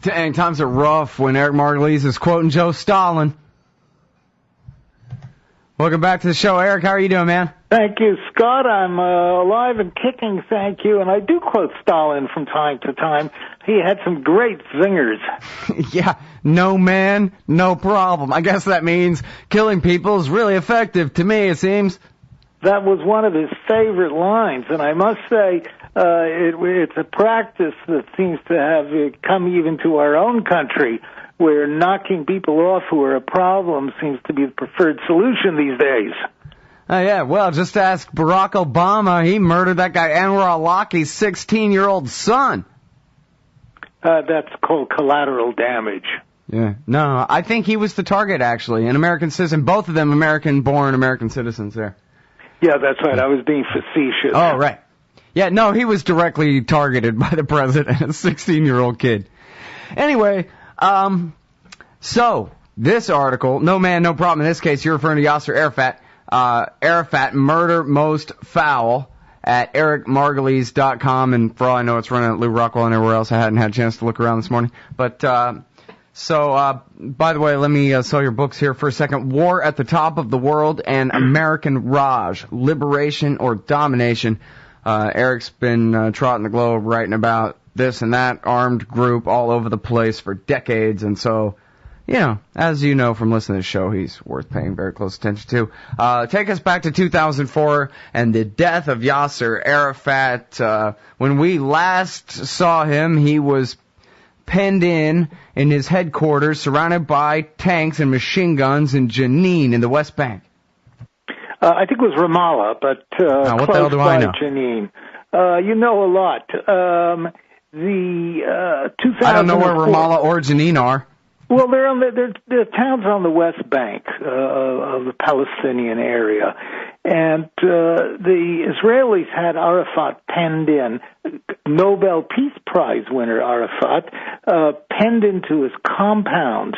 Dang, times are rough when Eric Margolis is quoting Joe Stalin. Welcome back to the show, Eric. How are you doing, man? Thank you, Scott. I'm alive and kicking, thank you. And I do quote Stalin from time to time. He had some great zingers. Yeah, no man, no problem. I guess that means killing people is really effective to me, it seems. That was one of his favorite lines, and I must say it's a practice that seems to have come even to our own country, where knocking people off who are a problem seems to be the preferred solution these days. Yeah, well, just ask Barack Obama. He murdered that guy Anwar al-Awlaki's 16-year-old son. That's called collateral damage. Yeah. No, I think he was the target, actually, an American citizen. Both of them American-born American citizens there. Yeah, that's right. I was being facetious. Oh, right. Yeah, no, he was directly targeted by the president, a 16-year-old kid. Anyway, so this article, no man, no problem. In this case, you're referring to Yasser Arafat. Arafat, murder most foul, at ericmargolis.com, and for all I know, it's running at Lou Rockwell and everywhere else. I hadn't had a chance to look around this morning. But, by the way, let me sell your books here for a second. War at the Top of the World and American Raj, Liberation or Domination. Eric's been trotting the globe writing about this and that armed group all over the place for decades, and so, you know, as you know from listening to the show, he's worth paying very close attention to. Take us back to 2004 and the death of Yasser Arafat. When we last saw him, he was penned in his headquarters, surrounded by tanks and machine guns in Jenin in the West Bank. I think it was Ramallah, but what the hell do I know? Jenin. You know a lot. I don't know where Ramallah or Jenin are. Well, they're towns on the West Bank of the Palestinian area, and the Israelis had Arafat penned in. Nobel Peace Prize winner Arafat penned into his compound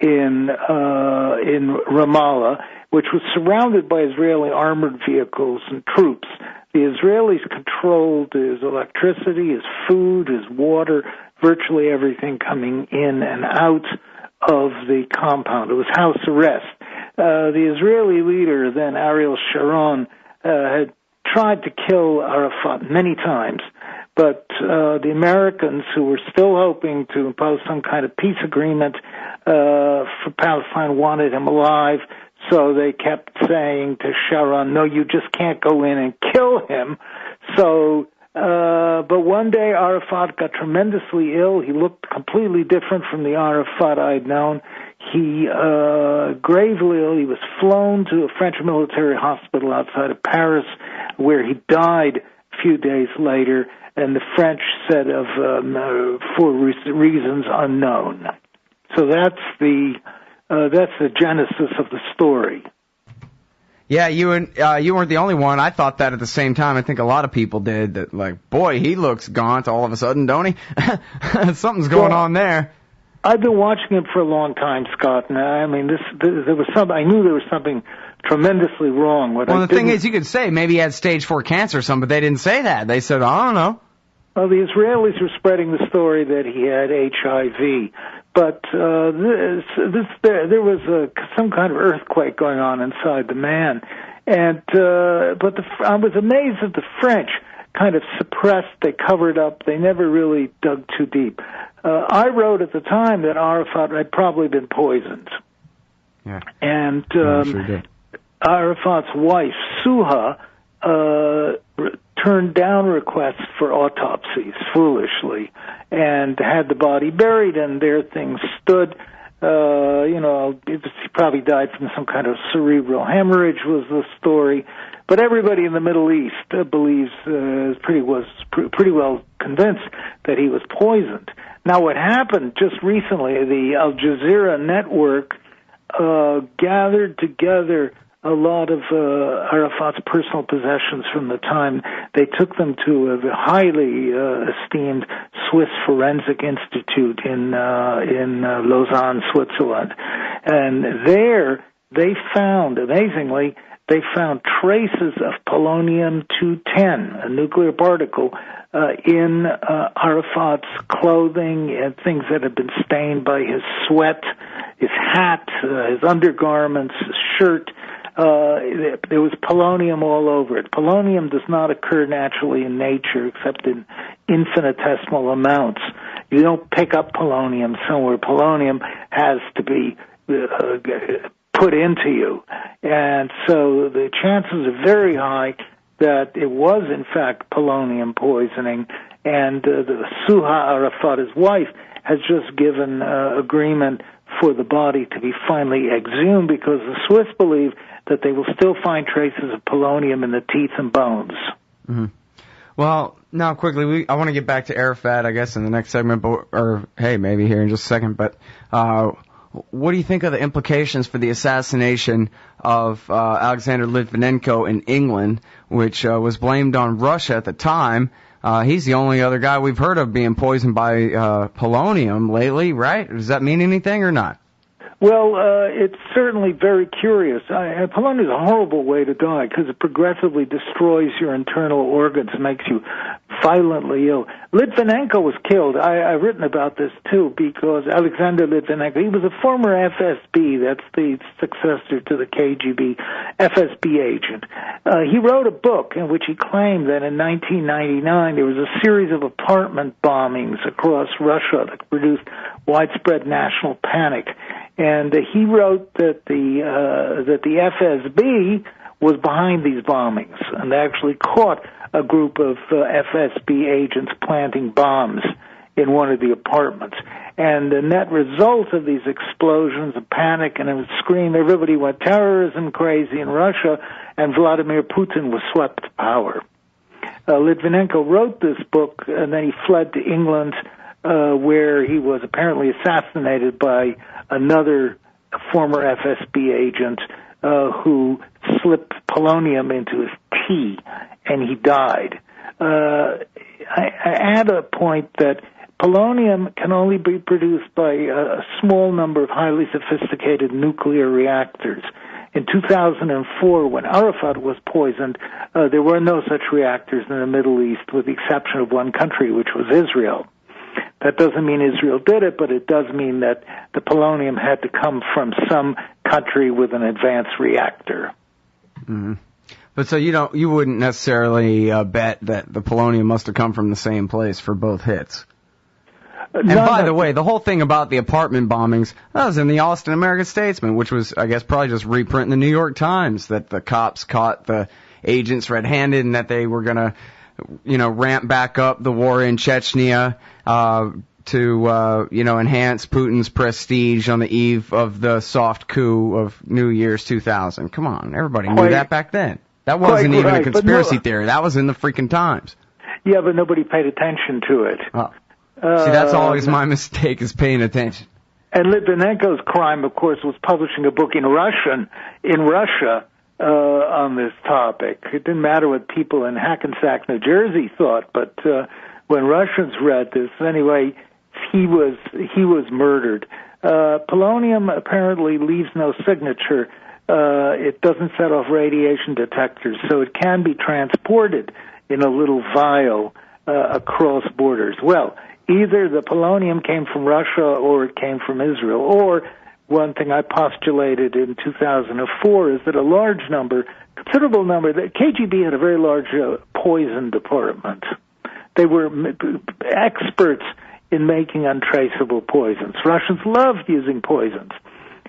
in Ramallah, which was surrounded by Israeli armored vehicles and troops. The Israelis controlled his electricity, his food, his water, virtually everything coming in and out of the compound. It was house arrest. The Israeli leader, then Ariel Sharon, had tried to kill Arafat many times, but the Americans, who were still hoping to impose some kind of peace agreement for Palestine, wanted him alive. So they kept saying to Sharon, no, you just can't go in and kill him. So, but one day Arafat got tremendously ill. He looked completely different from the Arafat I'd known. He, gravely ill. He was flown to a French military hospital outside of Paris, where he died a few days later, and the French said for reasons unknown. So that's the genesis of the story. Yeah, you weren't the only one. I thought that at the same time. I think a lot of people did. That, like, boy, he looks gaunt all of a sudden, don't he? Something's going on there. I've been watching him for a long time, Scott. And I mean, there was something. I knew there was something tremendously wrong. Well, the thing is, you could say maybe he had stage 4 cancer or something, but they didn't say that. They said, I don't know. Well, the Israelis were spreading the story that he had HIV. But there was some kind of earthquake going on inside the man, and I was amazed that the French kind of suppressed, they covered up, they never really dug too deep. I wrote at the time that Arafat had probably been poisoned, and sure Arafat's wife Suha turned down requests for autopsies foolishly, and had the body buried, and there things stood. He probably died from some kind of cerebral hemorrhage was the story. But everybody in the Middle East believes, was pretty well convinced that he was poisoned. Now, what happened just recently, the Al Jazeera network gathered together a lot of Arafat's personal possessions from the time. They took them to a highly esteemed Swiss Forensic Institute in Lausanne, Switzerland. And there they found, amazingly, they found traces of polonium-210, a nuclear particle, in Arafat's clothing and things that had been stained by his sweat, his hat, his undergarments, his shirt. There was polonium all over it. Polonium does not occur naturally in nature except in infinitesimal amounts. You don't pick up polonium somewhere. Polonium has to be put into you. And so the chances are very high that it was, in fact, polonium poisoning. And the Suha Arafat, his wife, has just given agreement for the body to be finally exhumed because the Swiss believe that they will still find traces of polonium in the teeth and bones. Mm-hmm. Well, now quickly, I want to get back to Arafat, I guess, in the next segment, or hey, maybe here in just a second. But what do you think of the implications for the assassination of Alexander Litivenko in England, which was blamed on Russia at the time? He's the only other guy we've heard of being poisoned by polonium lately, right? Does that mean anything or not? Well, it's certainly very curious. Polonium is a horrible way to die because it progressively destroys your internal organs and makes you violently ill. Litvinenko was killed. I've written about this, too, because Alexander Litivenko, he was a former FSB, that's the successor to the KGB, FSB agent. He wrote a book in which he claimed that in 1999 there was a series of apartment bombings across Russia that produced widespread national panic. And he wrote that the FSB was behind these bombings, and they actually caught a group of FSB agents planting bombs in one of the apartments. And the net result of these explosions of panic and a scream, everybody went terrorism crazy in Russia, and Vladimir Putin was swept to power. Litvinenko wrote this book, and then he fled to England, where he was apparently assassinated by another former FSB agent who slipped polonium into his tea, and he died. I add a point that polonium can only be produced by a small number of highly sophisticated nuclear reactors. In 2004, when Arafat was poisoned, there were no such reactors in the Middle East, with the exception of one country, which was Israel. That doesn't mean Israel did it, but it does mean that the polonium had to come from some country with an advanced reactor. Mm-hmm. But so you wouldn't necessarily bet that the polonium must have come from the same place for both hits. And by the way, the whole thing about the apartment bombings, that was in the Austin American-Statesman, which was, I guess, probably just reprinting the New York Times, that the cops caught the agents red-handed and that they were going to, ramp back up the war in Chechnya to enhance Putin's prestige on the eve of the soft coup of New Year's 2000. Come on, everybody knew that back then. That wasn't even a conspiracy theory. That was in the freaking Times. Yeah, but nobody paid attention to it. Oh. See, that's always my mistake, is paying attention. And Litvinenko's crime, of course, was publishing a book in Russia on this topic. It didn't matter what people in Hackensack, New Jersey thought, but when Russians read this, anyway, he was murdered. Polonium apparently leaves no signature. It doesn't set off radiation detectors, so it can be transported in a little vial across borders. Well, either the polonium came from Russia or it came from Israel, or one thing I postulated in 2004 is that a large number, considerable number, the KGB had a very large poison department. They were experts in making untraceable poisons. Russians loved using poisons.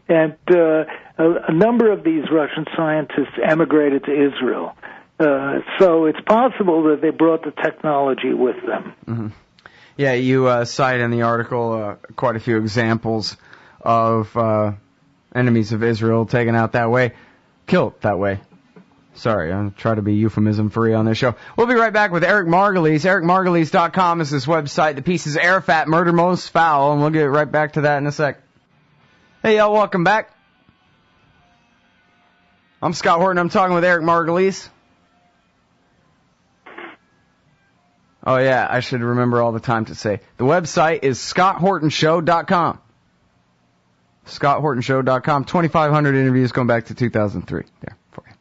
And a number of these Russian scientists emigrated to Israel. So it's possible that they brought the technology with them. Mm-hmm. Yeah, you cite in the article quite a few examples of enemies of Israel taken out that way, killed that way. Sorry, I'll try to be euphemism-free on this show. We'll be right back with Eric Margolis. EricMargolis.com is his website. The piece is Arafat, Murder Most Foul, and we'll get right back to that in a sec. Hey, y'all, welcome back. I'm Scott Horton. I'm talking with Eric Margolis. Oh, yeah, I should remember all the time to say. The website is ScottHortonShow.com. ScottHortonShow.com. 2,500 interviews going back to 2003. There for you.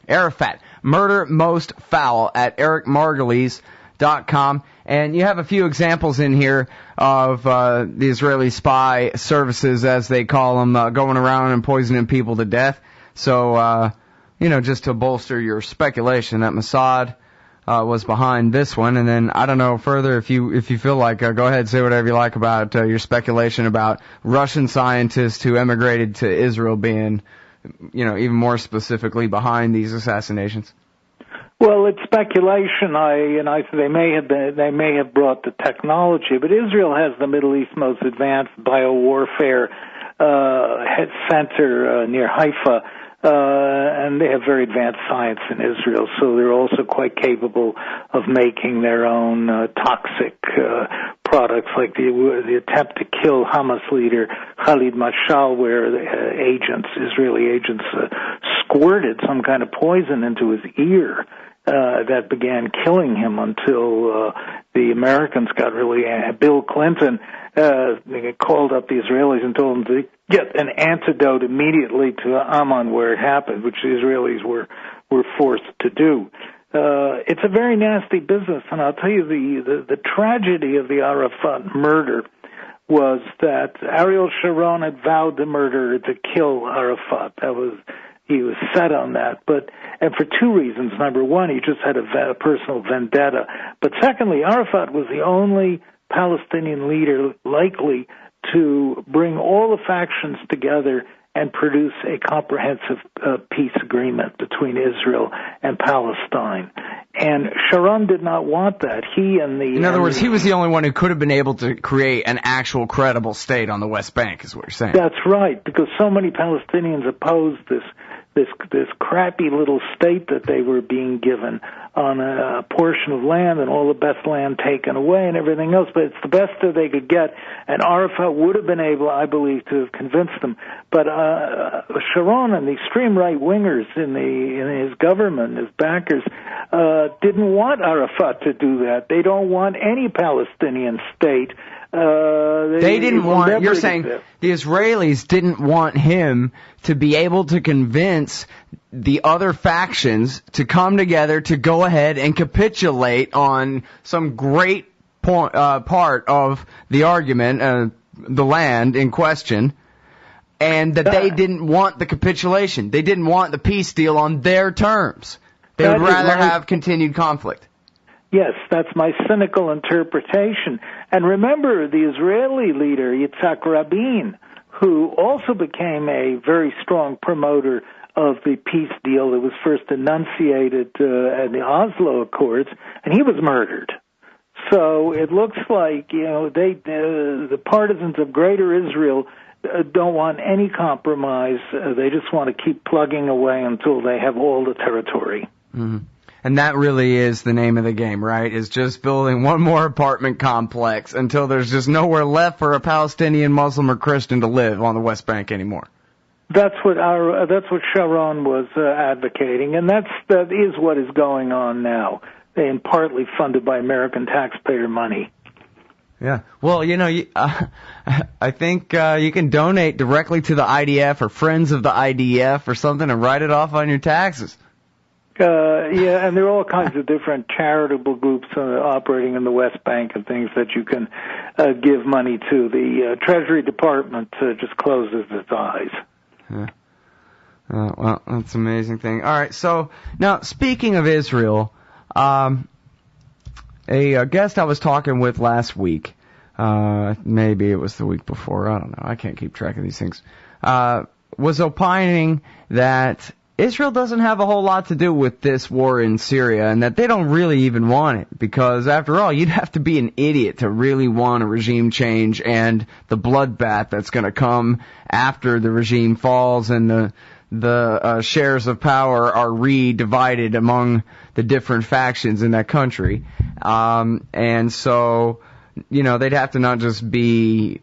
Arafat. Murder Most Foul at ericmargolis.com. And you have a few examples in here of the Israeli spy services, as they call them, going around and poisoning people to death. So, just to bolster your speculation that Mossad was behind this one. And then, I don't know, further, if you feel like, go ahead, say whatever you like about your speculation about Russian scientists who emigrated to Israel being, even more specifically behind these assassinations. Well, it's speculation. They may have brought the technology, but Israel has the Middle East's most advanced biowarfare center near Haifa, and they have very advanced science in Israel. So they're also quite capable of making their own toxic products, like the attempt to kill Hamas leader Khalid Mashal, where Israeli agents squirted some kind of poison into his ear. That began killing him until the Americans got really... Bill Clinton called up the Israelis and told them to get an antidote immediately to Amman where it happened, which the Israelis were forced to do. It's a very nasty business, and I'll tell you the tragedy of the Arafat murder was that Ariel Sharon had vowed to kill Arafat. He was set on that, and for two reasons. Number one, he just had a personal vendetta. But secondly, Arafat was the only Palestinian leader likely to bring all the factions together and produce a comprehensive peace agreement between Israel and Palestine. And Sharon did not want that. In other words, he was the only one who could have been able to create an actual credible state on the West Bank, is what you're saying. That's right, because so many Palestinians opposed this crappy little state that they were being given on a portion of land, and all the best land taken away and everything else. But it's the best that they could get, and Arafat would have been able, I believe, to have convinced them. But Sharon and the extreme right-wingers in his government, his backers, didn't want Arafat to do that. They don't want any Palestinian state. They didn't want, you're saying the Israelis didn't want him to be able to convince the other factions to come together to go ahead and capitulate on some great part of the argument, the land in question, and that they didn't want the capitulation. They didn't want the peace deal on their terms. They would rather have continued conflict. Yes, that's my cynical interpretation. And remember, the Israeli leader, Yitzhak Rabin, who also became a very strong promoter of the peace deal that was first enunciated at the Oslo Accords, and he was murdered. So it looks like, the partisans of Greater Israel don't want any compromise. They just want to keep plugging away until they have all the territory. Mm-hmm. And that really is the name of the game, right? Is just building one more apartment complex until there's just nowhere left for a Palestinian, Muslim, or Christian to live on the West Bank anymore. That's what Sharon was advocating, and that is what is going on now, and partly funded by American taxpayer money. Yeah. Well, I think you can donate directly to the IDF or Friends of the IDF or something and write it off on your taxes. And there are all kinds of different charitable groups operating in the West Bank and things that you can give money to. The Treasury Department just closes its eyes. Yeah. Well, that's an amazing thing. All right, so now speaking of Israel, a guest I was talking with last week, maybe it was the week before, I don't know, I can't keep track of these things, was opining that Israel doesn't have a whole lot to do with this war in Syria, and that they don't really even want it, because after all, you'd have to be an idiot to really want a regime change and the bloodbath that's going to come after the regime falls and the shares of power are re-divided among the different factions in that country. And so, they'd have to not just be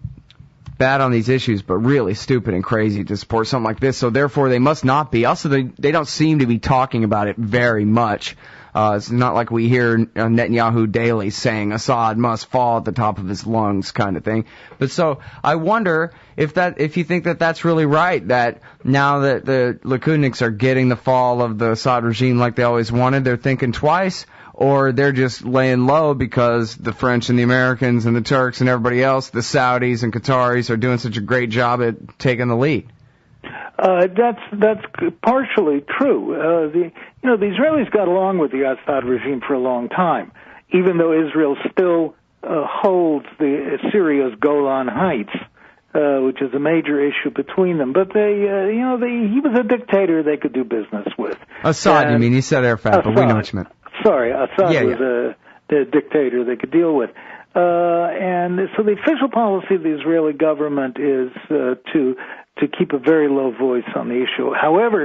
bad on these issues, but really stupid and crazy to support something like this. So therefore, they must not be. Also, they don't seem to be talking about it very much. It's not like we hear Netanyahu daily saying Assad must fall at the top of his lungs kind of thing. But so I wonder if you think that that's really right, that now that the Likudniks are getting the fall of the Assad regime like they always wanted, they're thinking twice, or they're just laying low because the French and the Americans and the Turks and everybody else, the Saudis and Qataris, are doing such a great job at taking the lead. That's partially true. The Israelis got along with the Assad regime for a long time, even though Israel still holds Syria's Golan Heights, which is a major issue between them. But he was a dictator they could do business with. Assad, you mean? You said Arafat, but we know what you meant. Sorry, Assad was the dictator they could deal with. And so the official policy of the Israeli government is to keep a very low voice on the issue. However,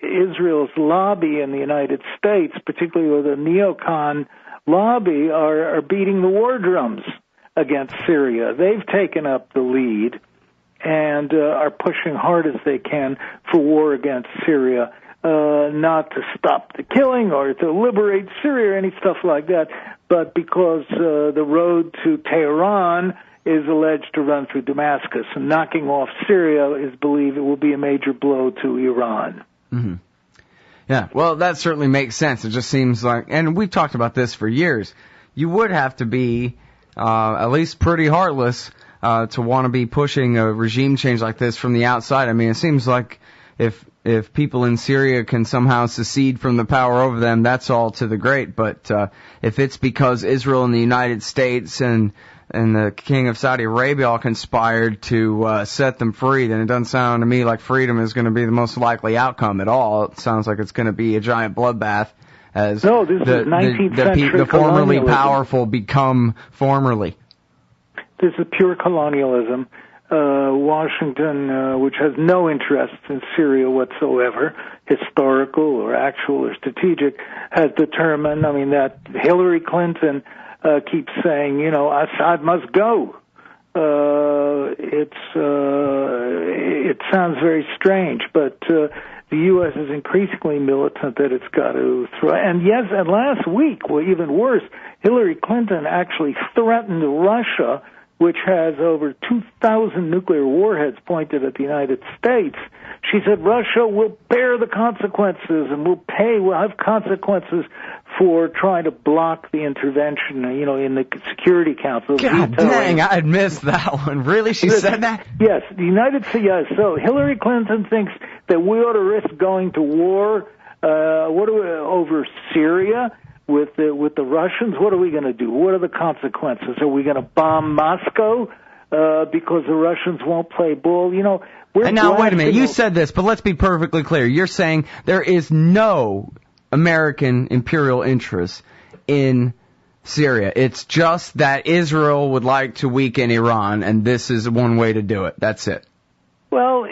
Israel's lobby in the United States, particularly with the neocon lobby, are beating the war drums against Syria. They've taken up the lead and are pushing hard as they can for war against Syria, not to stop the killing or to liberate Syria or any stuff like that, but because the road to Tehran is alleged to run through Damascus, and knocking off Syria is believed it will be a major blow to Iran. Mm-hmm. Yeah, well, that certainly makes sense. It just seems like, and we've talked about this for years, you would have to be at least pretty heartless to want to be pushing a regime change like this from the outside. I mean, it seems like if people in Syria can somehow secede from the power over them, that's all to the great. But if it's because Israel and the United States and the King of Saudi Arabia all conspired to set them free, then it doesn't sound to me like freedom is going to be the most likely outcome at all. It sounds like it's going to be a giant bloodbath as this is 19th century the formerly colonialism. powerful become formerly. This is pure colonialism. Washington, which has no interest in Syria whatsoever, historical or actual or strategic, has determined, that Hillary Clinton keeps saying, Assad must go. It sounds very strange, but the U.S. is increasingly militant that it's got to throw. And yes, and last week, well, even worse, Hillary Clinton actually threatened Russia, which has over 2,000 nuclear warheads pointed at the United States. She said Russia will bear the consequences and will have consequences for trying to block the intervention, in the Security Council. God dang, I'd missed that one. Really? She said that? Yes, the United States. Yes. So Hillary Clinton thinks that we ought to risk going to war over Syria with the Russians. What are we going to do? What are the consequences? Are we going to bomb Moscow because the Russians won't play ball? And now, wait a minute. You said this, but let's be perfectly clear. You're saying there is no American imperial interest in Syria. It's just that Israel would like to weaken Iran, and this is one way to do it. That's it. Well,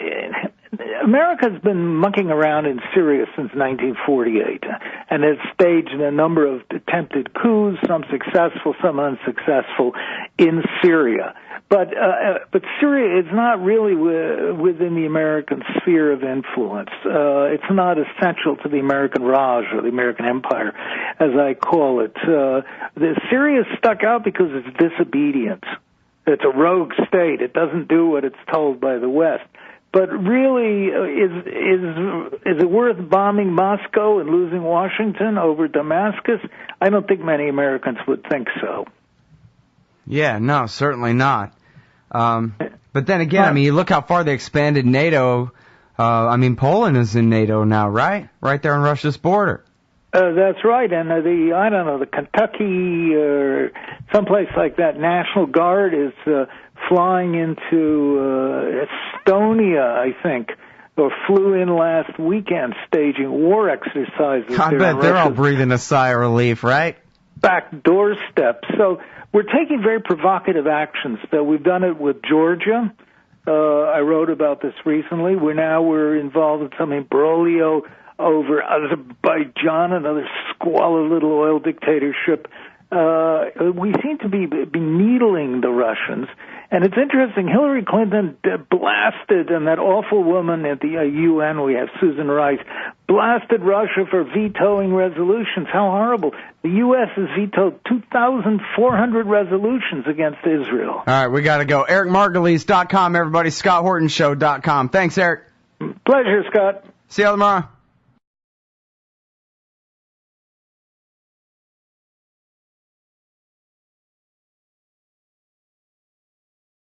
America's been mucking around in Syria since 1948 and has staged a number of attempted coups, some successful, some unsuccessful, in Syria. But Syria is not really within the American sphere of influence. It's not essential to the American Raj or the American Empire, as I call it. Syria is stuck out because it's disobedient. It's a rogue state. It doesn't do what it's told by the West. But really, is it worth bombing Moscow and losing Washington over Damascus? I don't think many Americans would think so. Yeah, no, certainly not. But then again, you look how far they expanded NATO. Poland is in NATO now, right? Right there on Russia's border. That's right, and the Kentucky or someplace like that National Guard is flying into Estonia, I think, or flew in last weekend staging war exercises. I bet they're all breathing a sigh of relief, right? Back doorstep. So we're taking very provocative actions. So we've done it with Georgia. I wrote about this recently. We're involved in some imbroglio over Azerbaijan, another squalid little oil dictatorship. We seem to be needling the Russians, And it's interesting, Hillary Clinton blasted, and that awful woman at the UN, we have Susan Rice, blasted Russia for vetoing resolutions. How horrible. The U.S. has vetoed 2,400 resolutions against Israel. All right, we got to go. EricMargolis.com, everybody. ScottHortonshow.com. Thanks, Eric. Pleasure, Scott. See you tomorrow.